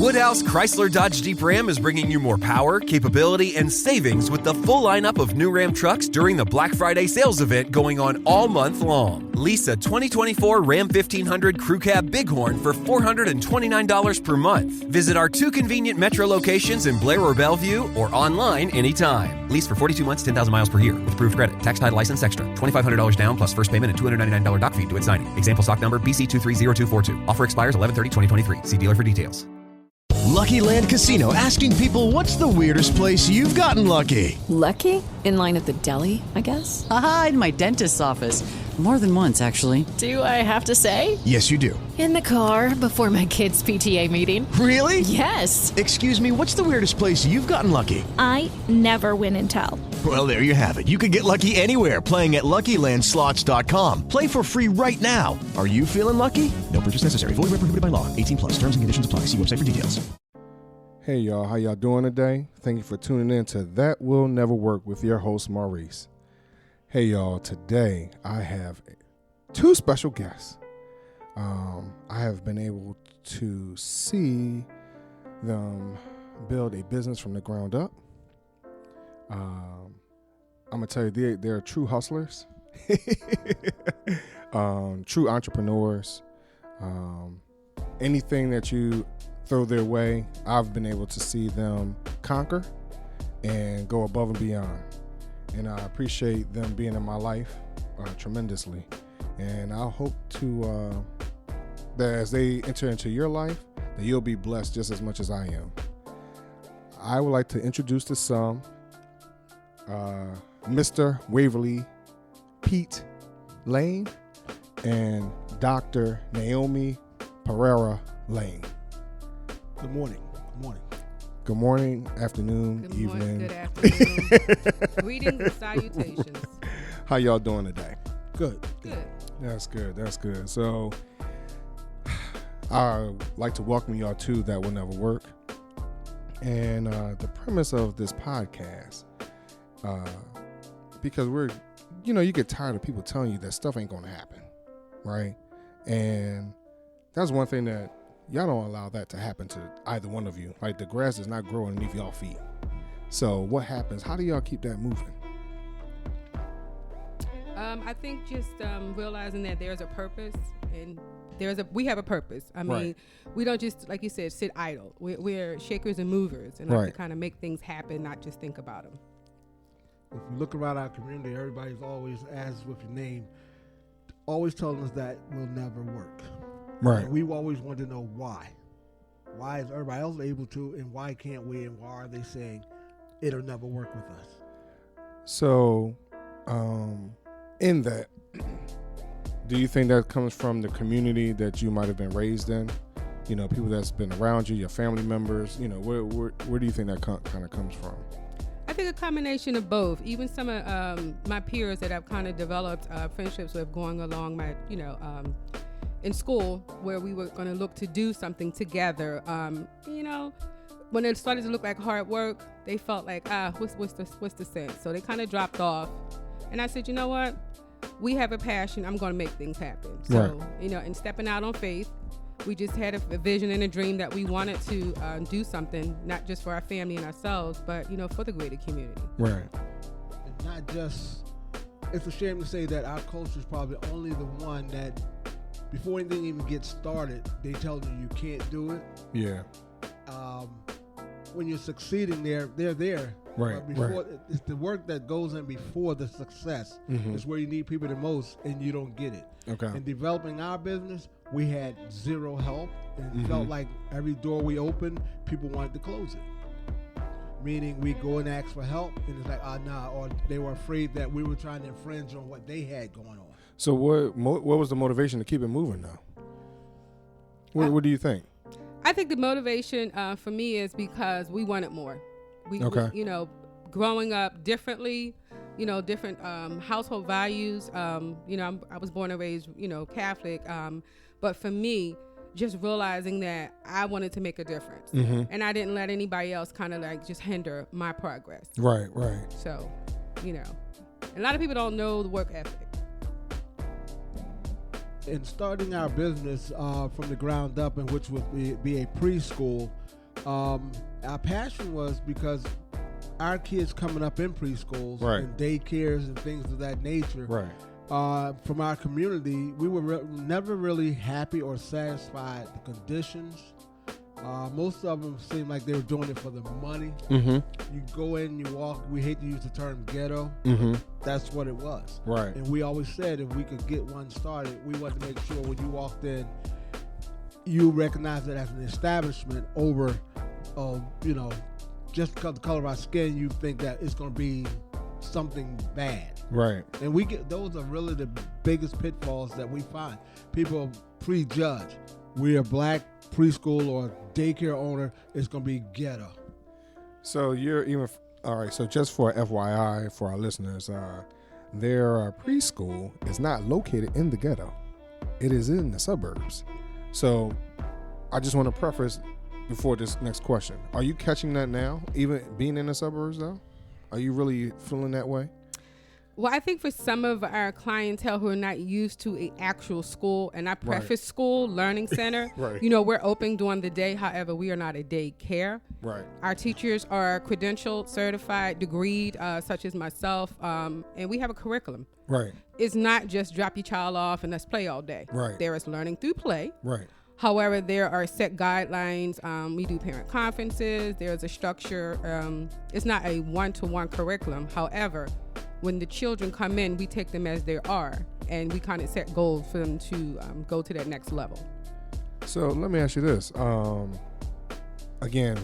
Woodhouse Chrysler Dodge Jeep Ram is bringing you more power, capability, and savings with the full lineup of new Ram trucks during the Black Friday sales event going on all month long. Lease a 2024 Ram 1500 Crew Cab Bighorn for $429 per month. Visit our 2 convenient Metro locations in Blair or Bellevue or online anytime. Lease for 42 months, 10,000 miles per year with approved credit. Tax, title, license extra. $2,500 down plus first payment and $299 doc fee due at signing. Example stock number BC230242. Offer expires 11/30/2023. See dealer for details. Lucky Land Casino, asking people, what's the weirdest place you've gotten lucky? Lucky? In line at the deli, I guess? Aha, in my dentist's office. More than once, actually. Do I have to say? Yes, you do. In the car before my kids' PTA meeting. Really? Yes. Excuse me, what's the weirdest place you've gotten lucky? I never win and tell. Well, there you have it. You can get lucky anywhere, playing at LuckyLandSlots.com. Play for free right now. Are you feeling lucky? No purchase necessary. Void where prohibited by law. 18 plus. Terms and conditions apply. See website for details. Hey, y'all. How y'all doing today? Thank you for tuning in to That Will Never Work with your host, Maurice. Hey, y'all. Today, I have 2 special guests. I have been able to see them build a business from the ground up. I'm going to tell you, they're true hustlers, true entrepreneurs. Anything that you throw their way, I've been able to see them conquer and go above and beyond. And I appreciate them being in my life tremendously. And I hope to that as they enter into your life, that you'll be blessed just as much as I am. I would like to introduce to some Mr. Waverly Pete Lane and Dr. Naomi Pereira Lane. Good morning. Good morning. Good morning, afternoon, Good evening. morning, good afternoon. Greetings and salutations. How y'all doing today? Good. Good. That's good. That's good. So I'd like to welcome y'all to That Will Never Work. And the premise of this podcast, because you get tired of people telling you that stuff ain't going to happen, right? And that's one thing that y'all don't allow that to happen to either one of you. Like, the grass is not growing underneath y'all feet. So what happens? How do y'all keep that moving? I think just realizing that there's a purpose and we have a purpose. I mean, Right. We don't just, like you said, sit idle. We're shakers and movers and like Right. to kind of make things happen, not just think about them. If you look around our community, everybody's always, as with your name, always telling us that will never work. Right. And we've always wanted to know why. Why is everybody else able to, and why can't we, and why are they saying it'll never work with us? So, in that, do you think that comes from the community that you might have been raised in? You know, people that's been around you, your family members. You know, where do you think that kind of comes from? I think a combination of both. Even some of my peers that I've kind of developed friendships with going along my, in school, where we were going to look to do something together. When it started to look like hard work, they felt like, what's the sense? So they kind of dropped off. And I said, you know what? We have a passion. I'm going to make things happen. So, Right. And stepping out on faith, we just had a vision and a dream that we wanted to do something, not just for our family and ourselves, but, for the greater community. Right. And not just, it's a shame to say that our culture is probably only the one that, before anything even gets started, they tell you can't do it. Yeah. When you're succeeding, they're there. Right, But before, right. It's the work that goes in before the success. Mhm. Is where you need people the most, and you don't get it. Okay. In developing our business, we had zero help, and it Mhm. felt like every door we opened, people wanted to close it. Meaning we go and ask for help, and it's like, nah, or they were afraid that we were trying to infringe on what they had going on. So what was the motivation to keep it moving now? What do you think? I think the motivation for me is because we wanted more. Okay. Growing up differently, different household values. I was born and raised, Catholic. But for me, just realizing that I wanted to make a difference. Mm-hmm. And I didn't let anybody else kind of like just hinder my progress. Right. So, a lot of people don't know the work ethic. in starting our business from the ground up, in which would be a preschool, our passion was because our kids coming up in preschools and daycares and things of that nature, from our community, we were never really happy or satisfied with the conditions. Most of them seemed like they were doing it for the money. Mm-hmm. You go in, you walk. We hate to use the term ghetto. Mm-hmm. That's what it was. Right. And we always said if we could get one started, we wanted to make sure when you walked in, you recognize it as an establishment over, just because the color of our skin, you think that it's going to be something bad. Right. And those are really the biggest pitfalls that we find. People prejudge. We're a black preschool or daycare owner, it's going to be ghetto. So you're even, all right, so just for FYI for our listeners, their preschool is not located in the ghetto. It is in the suburbs. So I just want to preface before this next question. Are you catching that now, even being in the suburbs though? Are you really feeling that way? Well, I think for some of our clientele who are not used to an actual school, and I preface school, learning center, we're open during the day. However, we are not a daycare. Right. Our teachers are credentialed, certified, degreed, such as myself, and we have a curriculum. Right. It's not just drop your child off and let's play all day. Right. There is learning through play. Right. However, there are set guidelines. We do parent conferences. There's a structure. It's not a one-to-one curriculum. However, when the children come in, we take them as they are, and we kind of set goals for them to go to that next level. So let me ask you this. Once again,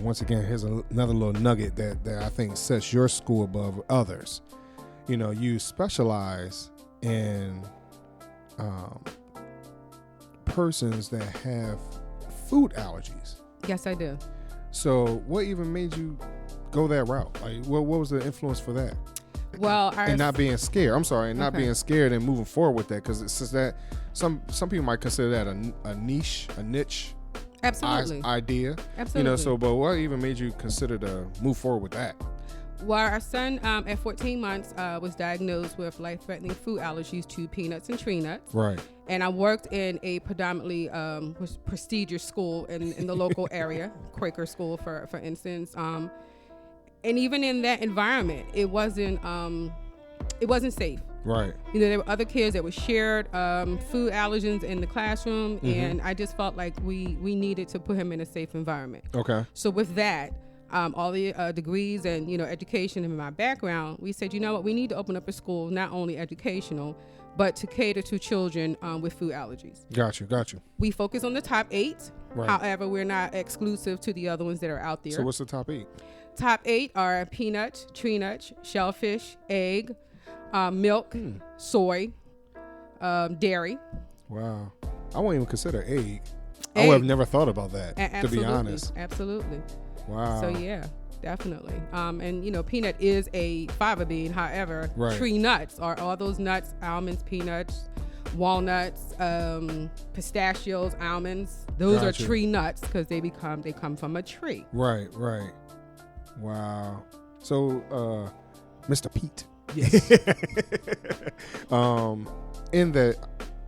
here's another little nugget that I think sets your school above others. You specialize in persons that have food allergies. Yes, I do. So what even made you go that route? Like, what was the influence for that? Well, and not being scared. I'm sorry, and not being scared and moving forward with that, because it's just that some people might consider that a niche absolutely idea. Absolutely. But what even made you consider to move forward with that? Well, our son at 14 months was diagnosed with life-threatening food allergies to peanuts and tree nuts. Right. And I worked in a predominantly prestigious school in the local area, Quaker school, for instance. And even in that environment, it wasn't safe. Right. There were other kids that were shared food allergens in the classroom, and I just felt like we needed to put him in a safe environment. Okay. So with that, all the degrees and education in my background, we said, we need to open up a school not only educational, but to cater to children with food allergies. Got you. We focus on the top 8. Right. However, we're not exclusive to the other ones that are out there. So what's the top 8? Top 8 are peanuts, tree nuts, shellfish, egg, milk, soy, dairy. Wow. I won't even consider egg. I would have never thought about that, to be honest. Absolutely. Wow. So, yeah, definitely. And, peanut is a fiber bean. However, tree nuts are all those nuts, almonds, peanuts, walnuts, pistachios, almonds. Those are tree nuts because they come from a tree. Right. Wow. So, Mr. Pete. Yes. In that,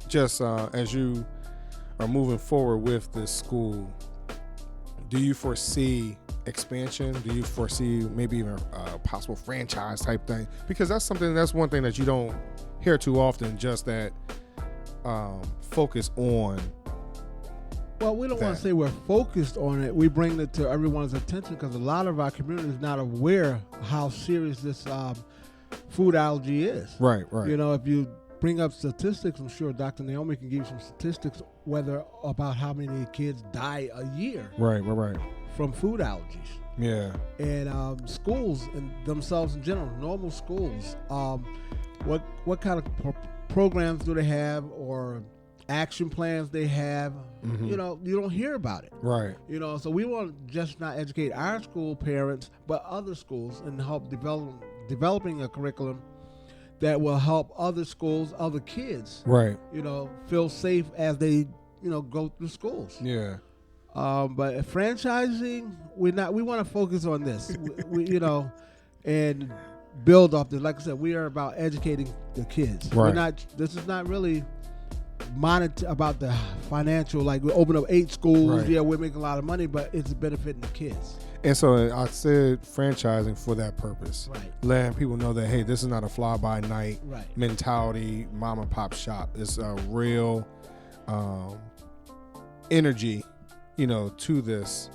just as you are moving forward with this school, do you foresee expansion? Do you foresee maybe even a possible franchise type thing? Because that's one thing that you don't hear too often, just that focus on. Well, we don't want to say we're focused on it. We bring it to everyone's attention because a lot of our community is not aware how serious this food allergy is. Right. If you bring up statistics, I'm sure Dr. Naomi can give you some statistics about how many kids die a year. Right. From food allergies. Yeah. And schools and themselves in general, normal schools, what kind of programs do they have or action plans they have? You don't hear about it. Right. So we want to just not educate our school parents, but other schools, and help developing a curriculum that will help other schools, other kids, right, feel safe as they, go through schools. Yeah. But franchising, we want to focus on this, and build off this. Like I said, we are about educating the kids. Right. This is not really about the financial, like we open up 8 schools. Right. Yeah, we're making a lot of money, but it's benefiting the kids. And so I said franchising for that purpose. Right. Letting people know that, hey, this is not a fly-by-night Right. mentality, mom-and-pop shop. It's a real energy, to this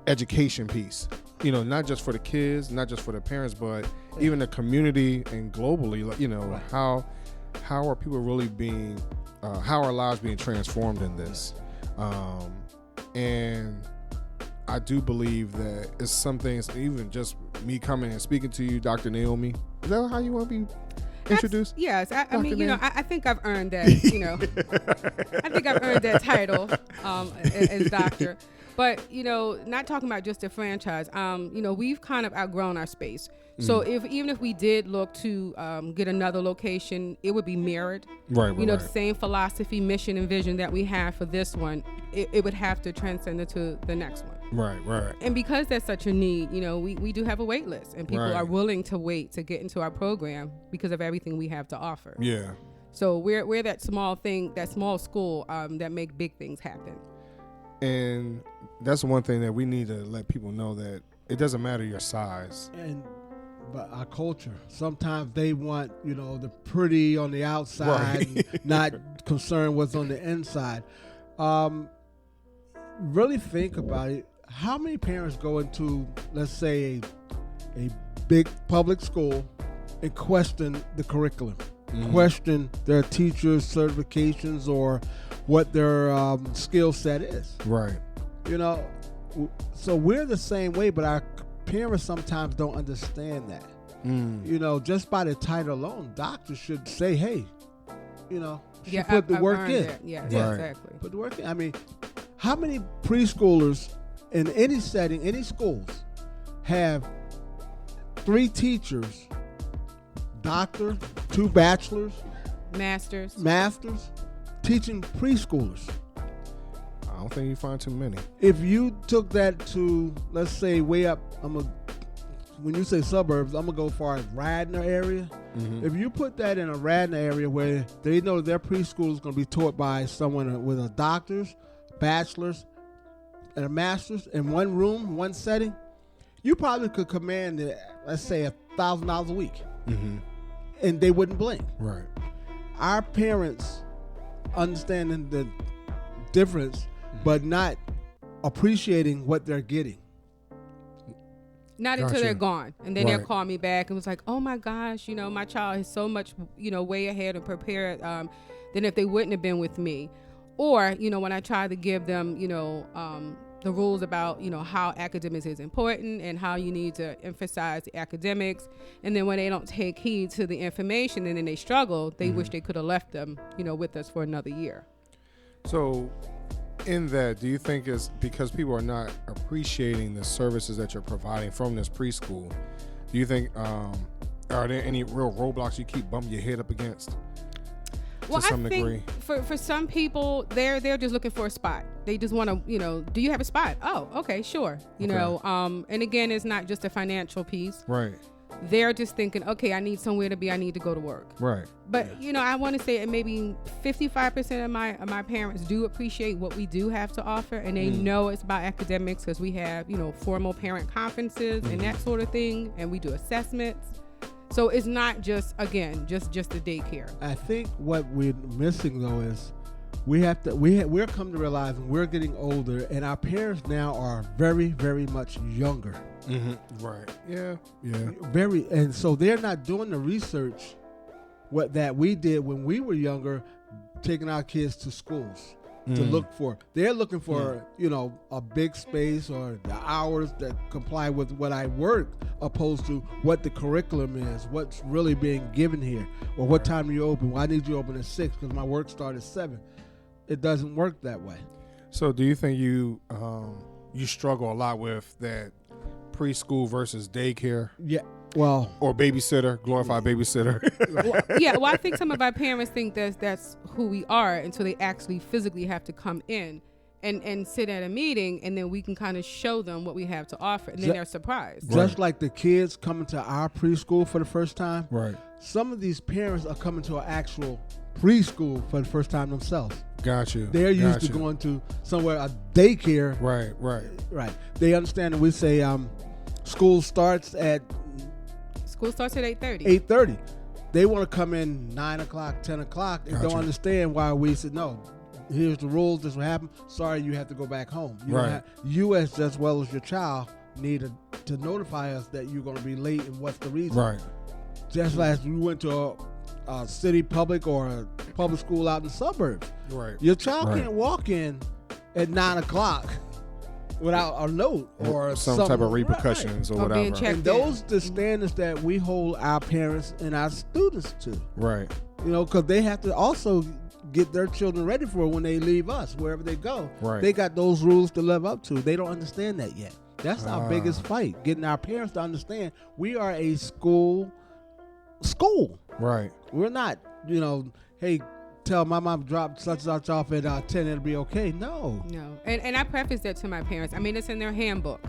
education piece. Not just for the kids, not just for the parents, but even the community and globally, Right. how are people really being, how are lives being transformed in this? And I do believe that it's some things, even just me coming and speaking to you, Dr. Naomi. Is that how you want to be introduced? Yes. I mean, Naomi? I think I've earned that, I think I've earned that title as doctor. But, not talking about just a franchise, we've kind of outgrown our space. So even if we did look to get another location, it would be mirrored. Right. The same philosophy, mission, and vision that we have for this one, it would have to transcend into the next one. Right. And because there's such a need, we do have a wait list, and people are willing to wait to get into our program because of everything we have to offer. Yeah. So we're that small thing, that small school that make big things happen. And that's one thing that we need to let people know, that it doesn't matter your size. But our culture, sometimes they want, the pretty on the outside, and not concerned what's on the inside. Really think about it. How many parents go into, let's say, a big public school and question the curriculum, question their teachers' certifications or what their skill set is? Right. So we're the same way, but our parents sometimes don't understand that. Just by the title alone, doctors should say, hey, put the work in. Yeah, Right. exactly. Put the work in. I mean, how many preschoolers in any setting, any schools, have 3 teachers, doctor, 2 bachelors, Masters, teaching preschoolers? I don't think you find too many. If you took that to, let's say, way up, when you say suburbs, I'm going to go as far as Radnor area. If you put that in a Radnor area where they know their preschool is going to be taught by someone with a doctor's, bachelor's, and a master's in one room, one setting, you probably could command, let's say, $1,000 a week. And they wouldn't blink. Right. Our parents understanding the difference, but not appreciating what they're getting. Not Gotcha. until they're gone. And then they'll Right. call me back and was like, oh my gosh, my child is so much, way ahead and prepared than if they wouldn't have been with me. Or, when I try to give them, the rules about, how academics is important and how you need to emphasize the academics. And then when they don't take heed to the information and then they struggle, they wish they could have left them, with us for another year. So in that, do you think it's because people are not appreciating the services that you're providing from this preschool? Do you think, are there any real roadblocks you keep bumping your head up against? Well, to some I degree? think for some people, they're just looking for a spot. They just want to, do you have a spot? Oh, okay, sure. And again, it's not just a financial piece. Right. They're just thinking, okay, I need somewhere to be. I need to go to work. Right. But I want to say maybe 55% of my parents do appreciate what we do have to offer, and they know it's about academics because we have formal parent conferences and that sort of thing, and we do assessments. So it's not just the daycare. I think what we're missing though is we're come to realize we're getting older, and our parents now are very, very much younger. Right. Yeah. Very, and so they're not doing the research that we did when we were younger, taking our kids to schools to look for. They're looking for a big space or the hours that comply with what I work, opposed to what the curriculum is, what's really being given here, or what time you open. Well, I need you to open at 6 because my work starts at 7. It doesn't work that way. So do you think you struggle a lot with that preschool versus daycare? Yeah. Well, or babysitter, glorified babysitter. Well, I think some of our parents think that's who we are until they actually physically have to come in and sit at a meeting, and then we can kind of show them what we have to offer, and then they're surprised. Just like the kids coming to our preschool for the first time. Right. Some of these parents are coming to an actual preschool for the first time themselves. Got you. They're used to going to somewhere, a daycare. Right. They understand that we say school starts at 8:30. 8:30. They want to come in 9 o'clock, 10 o'clock, and don't understand why we said, no, here's the rules, this will happen. Sorry, you have to go back home. You as well as your child need to notify us that you're going to be late and what's the reason. Right. Just like we went to a city public or a public school out in the suburbs. Right. Your child can't walk in at 9 o'clock without a note or some type of repercussions or whatever. And those the standards that we hold our parents and our students to. Right. Because they have to also get their children ready for when they leave us, wherever they go. Right. They got those rules to live up to. They don't understand that yet. That's our biggest fight, getting our parents to understand we are a school. Right. We're not, hey, tell my mom drop such and such off at 10, it'll be okay. No. And I preface that to my parents. I mean, it's in their handbook.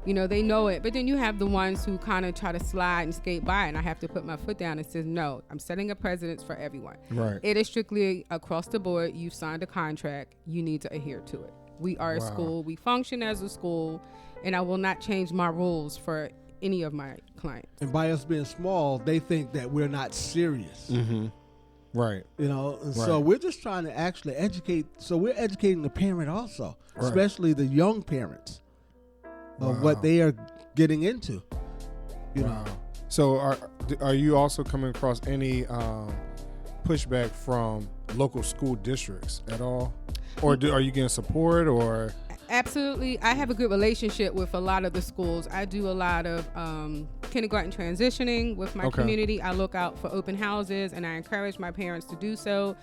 They know it. But then you have the ones who kind of try to slide and skate by, and I have to put my foot down and say, no, I'm setting a precedence for everyone. Right. It is strictly across the board. You've signed a contract. You need to adhere to it. We are a school. We function as a school, and I will not change my rules for any of my clients. And by us being small, they think that we're not serious. Mm-hmm. Right. So we're just trying to actually educate. So we're educating the parent also, especially the young parents of what they are getting into. So are you also coming across any pushback from local school districts at all? Or are you getting support or? Absolutely. I have a good relationship with a lot of the schools. I do a lot of kindergarten transitioning with my community. I look out for open houses, and I encourage my parents to do so.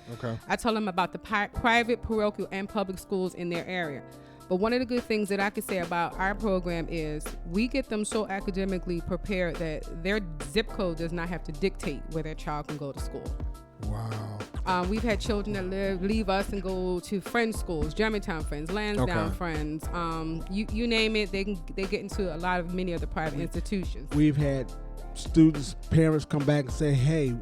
I tell them about the private, parochial, and public schools in their area. But one of the good things that I could say about our program is we get them so academically prepared that their zip code does not have to dictate where their child can go to school. Wow. We've had children that leave us and go to friends' schools, Germantown Friends, Lansdowne Friends. You name it, they get into many of the private institutions. We've had parents come back and say, hey,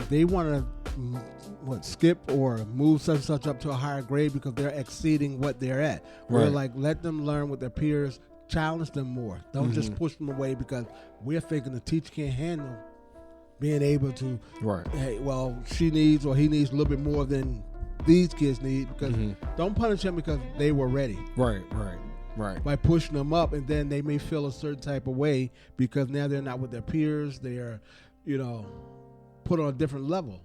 they want to skip or move such and such up to a higher grade because they're exceeding what they're at. We're like, let them learn with their peers, challenge them more. Don't just push them away because we're thinking the teacher can't handle being able to, hey, well, she needs or he needs a little bit more than these kids need, because don't punish them because they were ready. Right. By pushing them up, and then they may feel a certain type of way because now they're not with their peers. They're, put on a different level.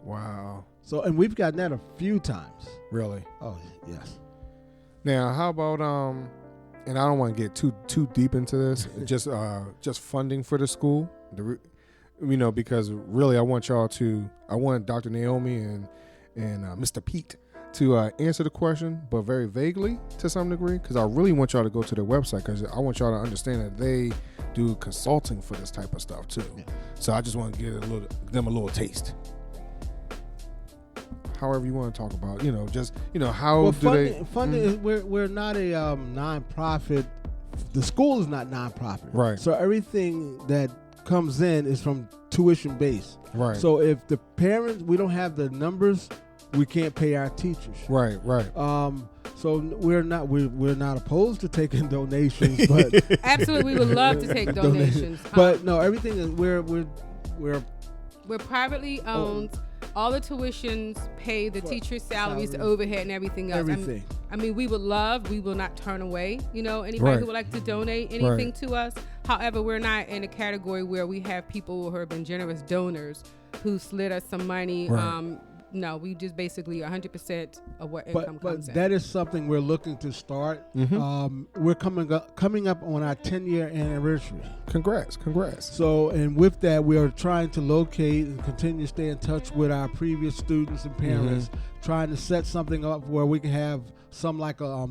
Wow. So, and we've gotten that a few times. Really? Oh, yes. Now, how about and I don't want to get too deep into this, just funding for the school. Because really I want Dr. Naomi and Mr. Pete to answer the question, but very vaguely to some degree, because I really want y'all to go to their website, because I want y'all to understand that they do consulting for this type of stuff too. Yeah. So I just want to give them a little taste. However you want to talk about, how funding. We're not a non-profit. The school is not non-profit, right? So everything that comes in is from tuition base, right? So if the parents, we don't have the numbers, we can't pay our teachers, right. So we're not opposed to taking donations, but absolutely, we would love to take donations. But no, everything is we're privately owned. All the tuitions pay the teacher's salaries, the overhead, and everything else. Everything. I mean, we will not turn away, anybody who would like to donate anything to us. However, we're not in a category where we have people who have been generous donors who slid us some money. Right. No, we just basically 100% of what income comes in. But that is something we're looking to start. We're coming up on our 10-year anniversary. Congrats. So, and with that, we are trying to locate and continue to stay in touch with our previous students and parents, trying to set something up where we can have some like a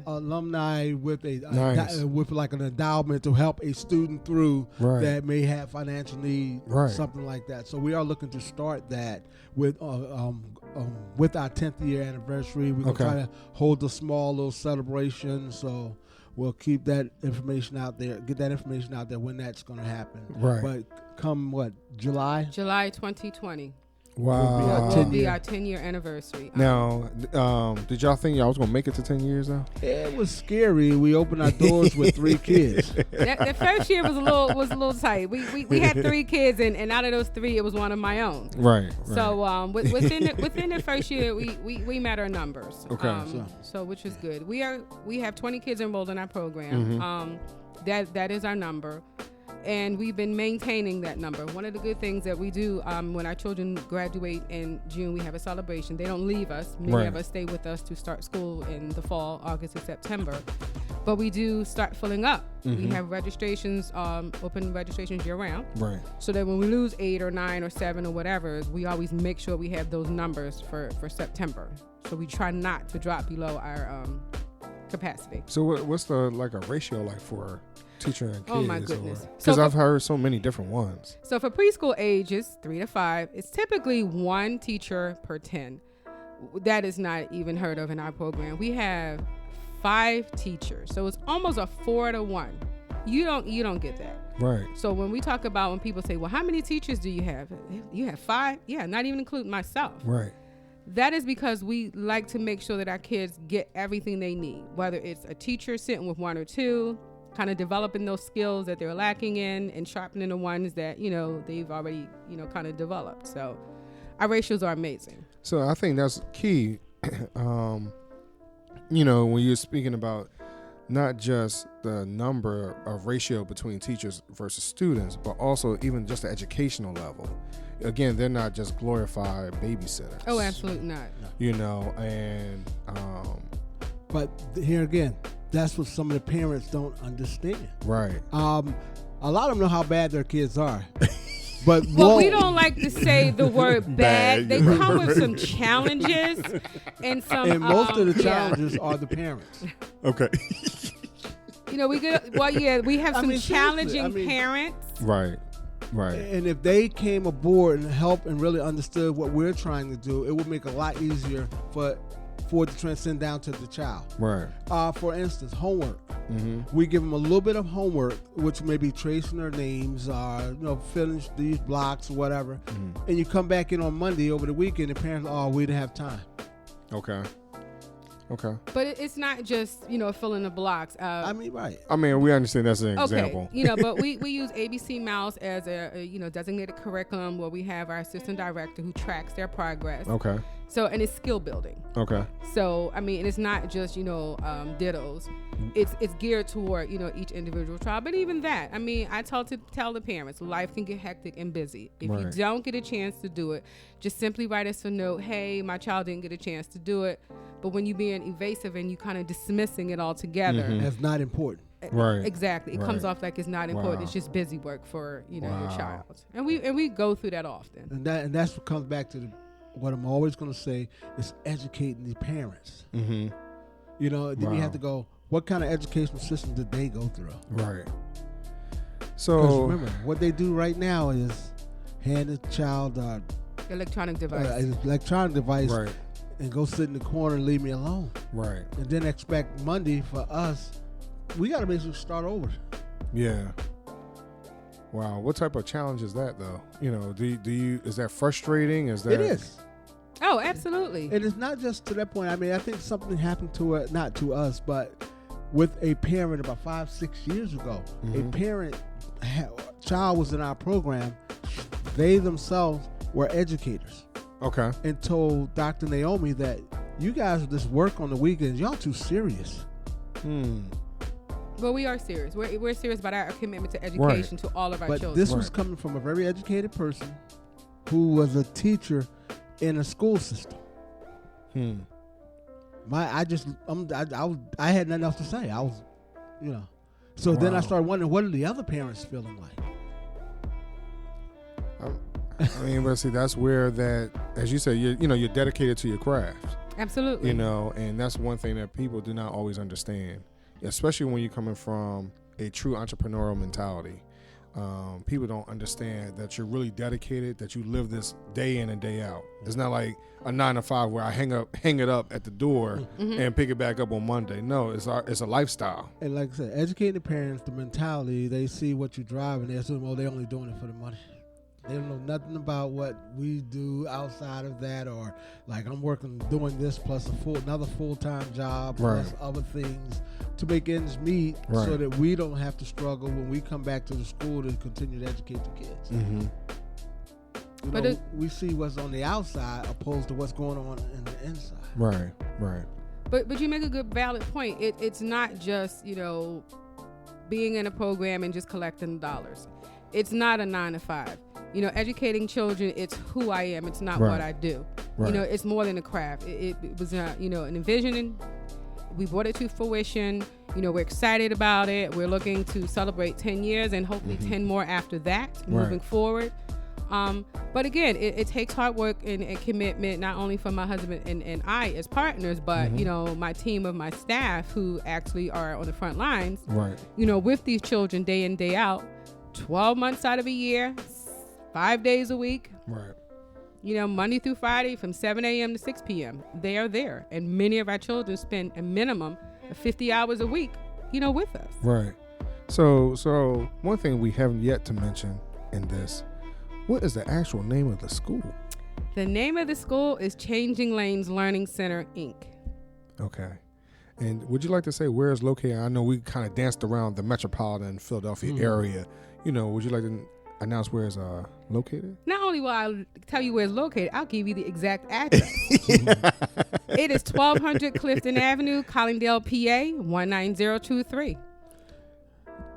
alumni with with like an endowment to help a student through that may have financial need, something like that. So we are looking to start that with our 10th year anniversary. We're gonna try to hold a small little celebration. So we'll keep that information out there, get that information out there when that's going to happen. Right. But come July? July 2020. Wow. Will be our 10-year anniversary. Now, did y'all think y'all was going to make it to 10 years though? It was scary. We opened our doors with 3 kids. The first year was a little tight. We had 3 kids, and out of those 3, it was one of my own. Right. So within the first year, we met our numbers. Okay. So which is good. We have 20 kids enrolled in our program. Mm-hmm. That is our number. And we've been maintaining that number. One of the good things that we do when our children graduate in June, we have a celebration. They don't leave us. Many of us stay with us to start school in the fall, August and September. But we do start filling up. We have registrations, open registrations year-round. Right. So that when we lose 8 or 9 or 7 or whatever, we always make sure we have those numbers for September. So we try not to drop below our capacity. So what's a ratio like for teacher and kids? Oh my goodness! Because I've heard so many different ones. So for preschool ages 3 to 5, it's typically 1 teacher per 10. That is not even heard of in our program. We have 5 teachers, so it's almost a 4 to 1. You don't get that. Right. So when we talk about, when people say, well, how many teachers do you have? You have 5? Yeah, not even including myself. Right. That is because we like to make sure that our kids get everything they need, whether it's a teacher sitting with 1 or 2, kind of developing those skills that they're lacking in and sharpening the ones that, they've already, kind of developed. So our ratios are amazing. So I think that's key. When you're speaking about not just the number of ratio between teachers versus students, but also even just the educational level. Again, they're not just glorified babysitters. Oh, absolutely not. But here again, that's what some of the parents don't understand. Right. A lot of them know how bad their kids are. But we don't like to say the word bad. They come with some challenges and some. And most of the challenges are the parents. Okay. We have some challenging parents. Right. Right. And if they came aboard and helped and really understood what we're trying to do, it would make it a lot easier for it to transcend down to the child. Right. For instance, homework. Mm-hmm. We give them a little bit of homework, which may be tracing their names, filling these blocks or whatever. Mm-hmm. And you come back in on Monday over the weekend, and parents, we didn't have time. Okay. But it's not just, filling the blocks. Right. We understand that's an example. But we use ABC Mouse as a designated curriculum where we have our assistant director who tracks their progress. Okay. So, and it's skill building. Okay. So, and it's not just, dittos. It's geared toward, each individual child. But even that, I tell the parents, life can get hectic and busy. If you don't get a chance to do it, just simply write us a note. Hey, my child didn't get a chance to do it. But when you're being evasive and you kind of dismissing it all together. That's not important. Right. Exactly. It comes off like it's not important. Wow. It's just busy work for, your child. And we go through that often. And that's what comes back to what I'm always going to say is educating the parents. Mm-hmm. Then you have to go, what kind of educational system did they go through? Right. So remember, what they do right now is hand the child electronic device. Right. And go sit in the corner and leave me alone. Right. And then expect Monday for us, we got to basically start over. Yeah. Wow. What type of challenge is that, though? Is that frustrating? It is. Oh, absolutely. And it's not just to that point. I think something happened to it, not to us, but with a parent about 5-6 years ago. Mm-hmm. Child was in our program. They themselves were educators. Okay. And told Dr. Naomi that you guys just work on the weekends. Y'all too serious. Well, we are serious. We're serious about our commitment to education to all of our children. But this was coming from a very educated person who was a teacher in a school system. I had nothing else to say. I was, So then I started wondering, what are the other parents feeling like? But see, that's where that, as you said, you're dedicated to your craft. Absolutely. And that's one thing that people do not always understand, especially when you're coming from a true entrepreneurial mentality. People don't understand that you're really dedicated, that you live this day in and day out. It's not like a 9-to-5 where I hang it up at the door and pick it back up on Monday. No, it's a lifestyle. And like I said, educating the parents, the mentality, they see what you drive and they assume, they're only doing it for the money. They don't know nothing about what we do outside of that, or like I'm doing this plus another full-time job plus other things to make ends meet, so that we don't have to struggle when we come back to the school to continue to educate the kids. Mm-hmm. We see what's on the outside opposed to what's going on in the inside. Right. But you make a good valid point. It's not just being in a program and just collecting dollars. It's not a 9 to 5. Educating children, it's who I am. It's not what I do. Right. It's more than a craft. It was, an envisioning. We brought it to fruition. We're excited about it. We're looking to celebrate 10 years and hopefully 10 more after that, moving forward. But again, it takes hard work and commitment, not only from my husband and I as partners, but, my team of my staff who actually are on the front lines, with these children day in, day out, 12 months out of a year, 5 days a week. Right. Monday through Friday from 7 a.m. to 6 p.m. They are there. And many of our children spend a minimum of 50 hours a week, with us. Right. So one thing we haven't yet to mention in this, what is the actual name of the school? The name of the school is Changing Lanes Learning Center, Inc. Okay. And would you like to say where it's located? I know we kind of danced around the metropolitan Philadelphia area. Would you like to announce where it's located? Not only will I tell you where it's located, I'll give you the exact address. It is 1200 Clifton Avenue, Collingdale, PA, 19023.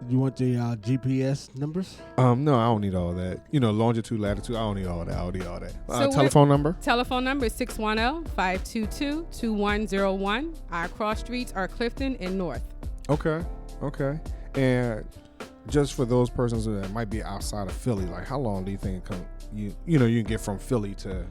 You want the GPS numbers? No, I don't need all that. Longitude, latitude, I don't need all that. So telephone number? Telephone number is 610-522-2101. Our cross streets are Clifton and North. Okay. And just for those persons that might be outside of Philly, like how long do you think you can get from Philly to?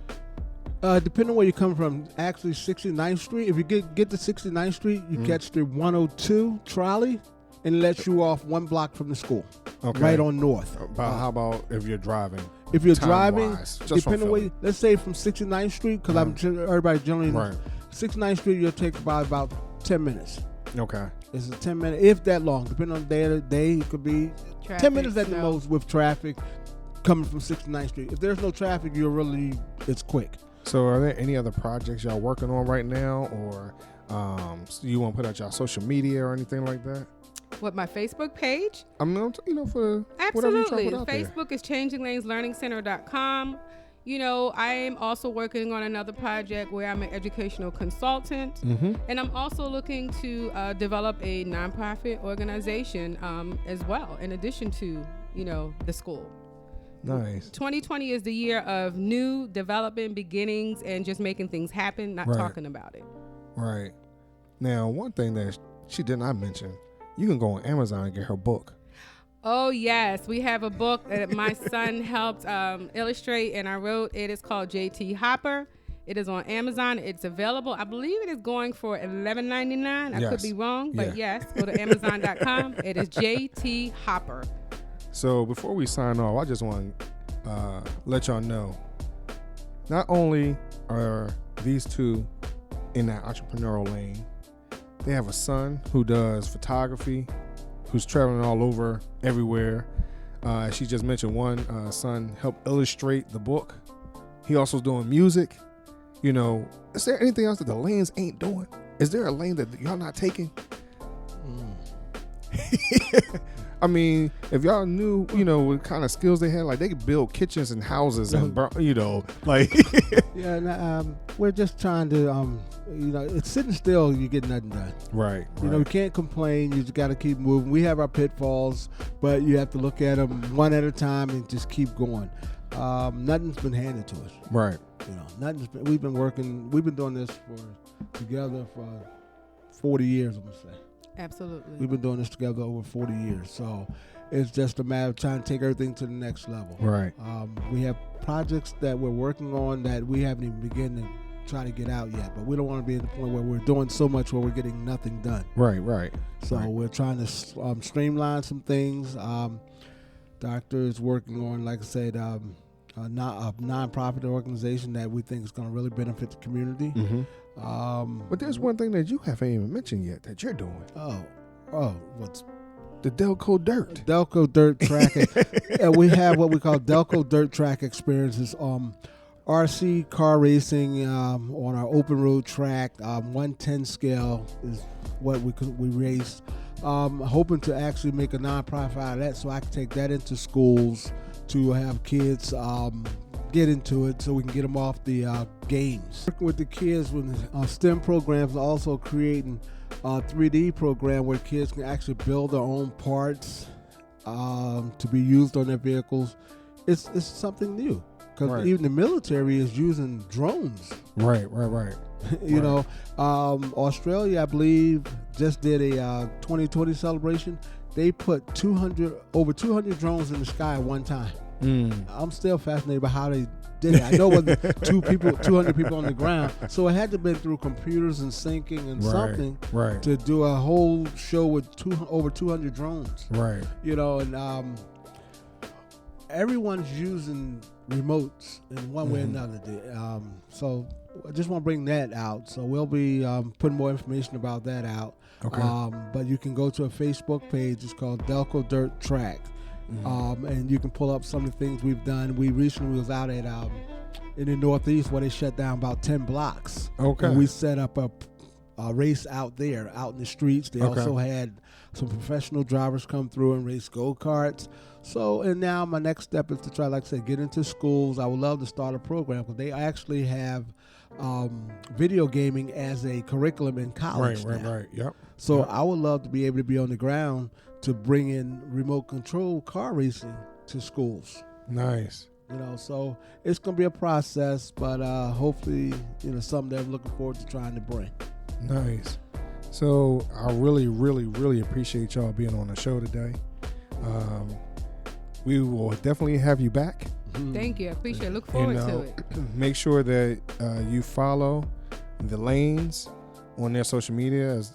Depending on where you come from, actually 69th Street. If you get to 69th Street, you catch the 102 trolley, and it lets you off 1 block from the school, right on North. How about if you're driving? If you're driving, depending on where, let's say from 69th Street, because everybody generally 69th Street, you'll take about 10 minutes. Okay. It's a 10 minute, if that long, depending on the day of the day. It could be traffic, 10 minutes at the most with traffic coming from 69th Street. If there's no traffic, it's quick. So are there any other projects y'all working on right now, or you want to put out y'all social media or anything like that? What, my Facebook page? For absolutely. Whatever you try to put out Facebook is changinglaneslearningcenter.com. I am also working on another project where I'm an educational consultant, and I'm also looking to develop a nonprofit organization as well, in addition to the school. Nice. 2020 is the year of new development, beginnings, and just making things happen, not talking about it. Right. Now, one thing that she did not mention, you can go on Amazon and get her book. Oh, yes. We have a book that my son helped illustrate and I wrote. It is called J.T. Hopper. It is on Amazon. It's available. I believe it is going for $11.99. I could be wrong, but yes, go to Amazon.com. It is J.T. Hopper. So before we sign off, I just want to let y'all know, not only are these two in that entrepreneurial lane, they have a son who does photography, who's traveling all over, everywhere. She just mentioned one son helped illustrate the book. He also is doing music. Is there anything else that the lanes ain't doing? Is there a lane that y'all not taking? I mean, if y'all knew, what kind of skills they had, like they could build kitchens and houses and, like. We're just trying to, it's sitting still, you get nothing done. Right. You can't complain. You just got to keep moving. We have our pitfalls, but you have to look at them one at a time and just keep going. Nothing's been handed to us. Right. We've been doing this together for 40 years, I'm going to say. Absolutely. We've been doing this together over 40 years. So it's just a matter of trying to take everything to the next level. Right. We have projects that we're working on that we haven't even begun to try to get out yet. But we don't want to be at the point where we're doing so much where we're getting nothing done. Right. So we're trying to streamline some things. Doctor is working on, like I said, a non-profit organization that we think is going to really benefit the community. But there's one thing that you haven't even mentioned yet that you're doing. What's The Delco Dirt. Delco Dirt Track. And we have what we call Delco Dirt Track experiences. RC car racing on our open road track. 110 scale is what we race. Hoping to actually make a nonprofit out of that, so I can take that into schools to have kids get into it, so we can get them off the games. Working with the kids with STEM programs, also creating a 3D program where kids can actually build their own parts to be used on their vehicles. It's something new, because even the military is using drones. Right. You know, Australia, I believe, just did a 2020 celebration. They put over 200 drones in the sky at one time. I'm still fascinated by how they did it. I know it wasn't 200 people on the ground, so it had to have been through computers and syncing and something to do a whole show with over 200 drones. Right. You know, and everyone's using remotes in one way or another. So I just want to bring that out. So we'll be putting more information about that out. Okay. But you can go to a Facebook page. It's called Delco Dirt Track. And you can pull up some of the things we've done. We recently was out at in the Northeast where they shut down about 10 blocks. Okay. And we set up a race out there, out in the streets. They also had some professional drivers come through and race go-karts. So, and now my next step is to try, like I said, get into schools. I would love to start a program, because they actually have video gaming as a curriculum in college. Right. Yep. So I would love to be able to be on the ground to bring in remote control car racing to schools. Nice. You know, so it's going to be a process, but hopefully, something that I'm looking forward to trying to bring. Nice. So I really, really, really appreciate y'all being on the show today. We will definitely have you back. Thank you. I appreciate it. Look forward to it. Make sure that you follow the Lanes on their social media. As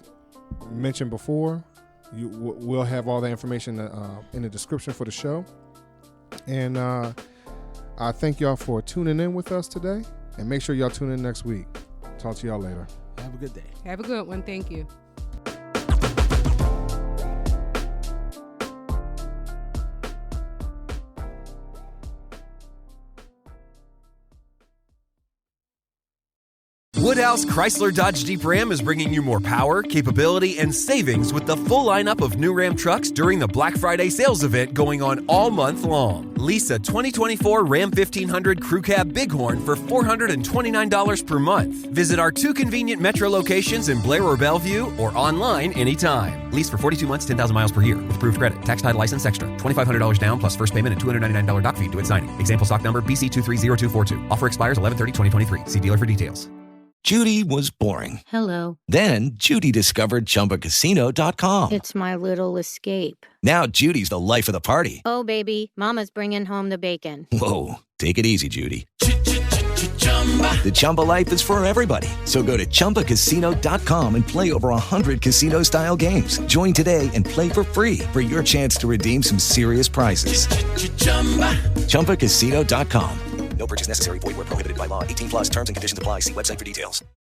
mentioned before, we'll have all that information in the description for the show. And I thank y'all for tuning in with us today. And make sure y'all tune in next week. Talk to y'all later. Have a good day. Have a good one. Thank you. Woodhouse Chrysler Dodge Jeep Ram is bringing you more power, capability, and savings with the full lineup of new Ram trucks during the Black Friday sales event going on all month long. Lease a 2024 Ram 1500 Crew Cab Bighorn for $429 per month. Visit our 2 convenient metro locations in Blair or Bellevue, or online anytime. Lease for 42 months, 10,000 miles per year with approved credit. Tax, title, license extra. $2,500 down plus first payment and $299 doc fee to its signing. Example stock number BC230242. Offer expires 11/30/2023. See dealer for details. Judy was boring. Hello. Then Judy discovered ChumbaCasino.com. It's my little escape. Now Judy's the life of the party. Oh, baby, mama's bringing home the bacon. Whoa, take it easy, Judy. The Chumba life is for everybody. So go to ChumbaCasino.com and play over 100 casino-style games. Join today and play for free for your chance to redeem some serious prizes. ChumbaCasino.com. No purchase necessary. Void where prohibited by law. 18+ terms and conditions apply. See website for details.